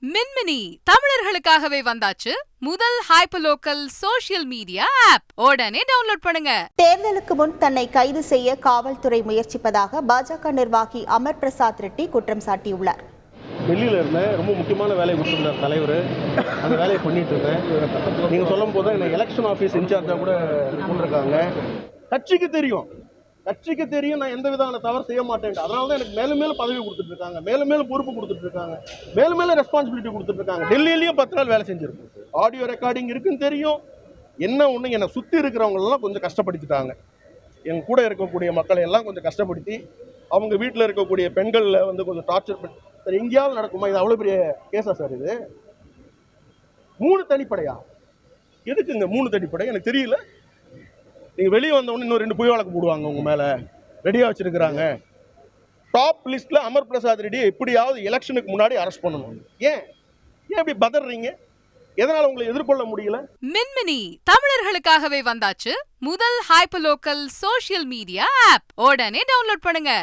மின்மினி தமிழர்களுக்காகவே வந்தாச்சு முதல் hyperlocal social media app. உடனே டவுன்லோட் பண்ணுங்க. தேர்தலுக்கு முன் தன்னை கைது செய்ய காவல்துறை முயற்சிப்பதாக பாஜக நிர்வாகி அமர் பிரசாத் ரெட்டி குற்றம் சாட்டியுள்ளார். டெல்லியில் இருந்தேன், ரொம்ப முக்கியமான வேலையை கொடுத்துருந்தார் தலைவர். அந்த வேலையை பண்ணிட்டு இருந்தேன். நீங்கள் சொல்லும் போது என்னை எலெக்ஷன் ஆஃபீஸ் இன்சார்ஜாக கூட கொண்டிருக்காங்க. கட்சிக்கு தெரியும் நான் எந்த விதமான தவறு செய்ய மாட்டேன். அதனால தான் எனக்கு மேலும் மேலும் பதவி கொடுத்துட்டு இருக்காங்க, மேலும் மேலும் பொறுப்பு கொடுத்துட்டு இருக்காங்க, மேலும் மேலும் ரெஸ்பான்சிபிலிட்டி கொடுத்துட்டு இருக்காங்க. டெல்லியிலையும் 10 நாள் வேலை செஞ்சிருக்கேன். ஆடியோ ரெக்கார்டிங் இருக்குன்னு தெரியும். என்ன ஒன்று, என்னை சுற்றி இருக்கிறவங்களெல்லாம் கொஞ்சம் கஷ்டப்படுத்திட்டாங்க. என் கூட இருக்கக்கூடிய மக்களை எல்லாம் கொஞ்சம் கஷ்டப்படுத்தி அவங்க வீட்டில் இருக்கக்கூடிய பெண்களில் வந்து கொஞ்சம் டார்ச்சர் பண்ணி, சார் எங்கேயாவது நடக்குமா? இது அவ்வளோ பெரிய கேஸா சார்? இது 3 தனிப்படையா? எதுக்குங்க 3 தனிப்படை? எனக்கு தெரியல. நீங்கள் வெளியே வந்தவொடனே இன்னும் 2 புய வழக்கு போடுவாங்க உங்கள் மேலே, ரெடியாக வச்சுருக்கிறாங்க. டாப் லிஸ்ட்டில் அமர் பிரசாத் ரெட்டியை எப்படியாவது எலெக்ஷனுக்கு முன்னாடி அரெஸ்ட் பண்ணணும். ஏன் இப்படி பதறீங்க? எதனால் உங்களை எதிர்கொள்ள முடியல? மின்மினி தமிழர்களுக்காகவே வந்தாச்சு முதல் ஹைப்பர்லோக்கல் சோஷியல் மீடியா ஆப். உடனே டவுன்லோட் பண்ணுங்க.